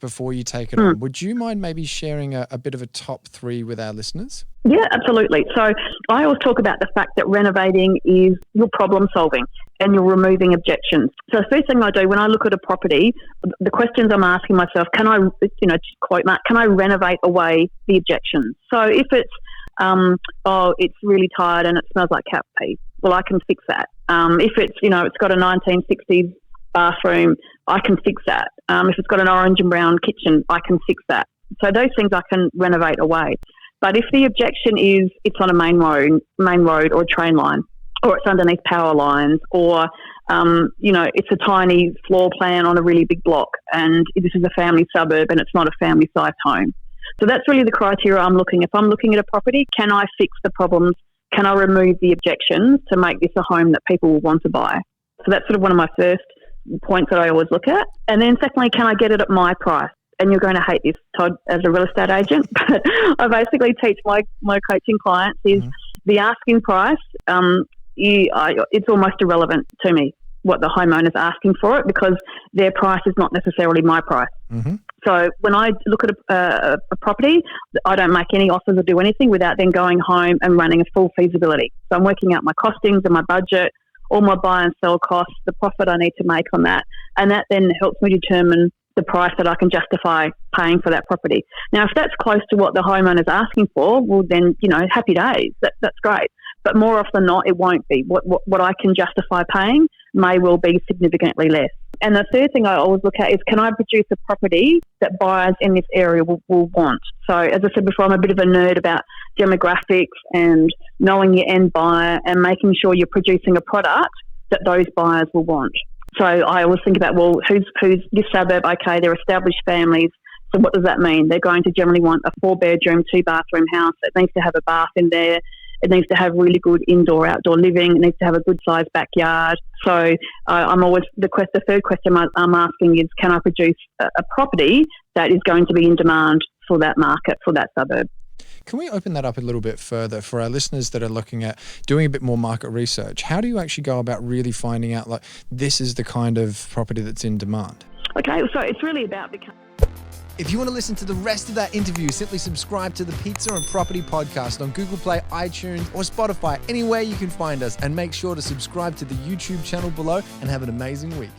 before you take it on, would you mind maybe sharing a bit of a top 3 with our listeners? Yeah, absolutely. So I always talk about the fact that renovating is your problem solving and you're removing objections. So the first thing I do when I look at a property, the questions I'm asking myself, can I, just quote Mark, can I renovate away the objections? So if it's, it's really tired and it smells like cat pee, well, I can fix that. If it's, it's got a 1960s bathroom, I can fix that. If it's got an orange and brown kitchen, I can fix that. So those things I can renovate away. But if the objection is it's on a main road or a train line, or it's underneath power lines, or it's a tiny floor plan on a really big block, and this is a family suburb and it's not a family-sized home. So that's really the criteria I'm looking. If I'm looking at a property, can I fix the problems? Can I remove the objections to make this a home that people will want to buy? So that's sort of one of my first points that I always look at. And then secondly, can I get it at my price? And you're going to hate this, Todd, as a real estate agent, but I basically teach my coaching clients is the asking price, it's almost irrelevant to me what the homeowner's asking for it, because their price is not necessarily my price. Mm-hmm. So when I look at a property, I don't make any offers or do anything without then going home and running a full feasibility. So I'm working out my costings and my budget, all my buy and sell costs, the profit I need to make on that, and that then helps me determine the price that I can justify paying for that property. Now, if that's close to what the homeowner's asking for, well then, happy days, that's great. But more often than not, it won't be. What I can justify paying may well be significantly less. And the third thing I always look at is, can I produce a property that buyers in this area will want? So as I said before, I'm a bit of a nerd about demographics and knowing your end buyer and making sure you're producing a product that those buyers will want. So I always think about, well, who's this suburb? Okay, they're established families. So what does that mean? They're going to generally want a 4-bedroom, 2-bathroom house. It needs to have a bath in there. It needs to have really good indoor-outdoor living. It needs to have a good-sized backyard. So I'm always the third question I'm asking is, can I produce a property that is going to be in demand for that market, for that suburb? Can we open that up a little bit further for our listeners that are looking at doing a bit more market research? How do you actually go about really finding out, like, this is the kind of property that's in demand? Okay, so it's really about If you want to listen to the rest of that interview, simply subscribe to the Pizza and Property Podcast on Google Play, iTunes, or Spotify, anywhere you can find us, and make sure to subscribe to the YouTube channel below, and have an amazing week.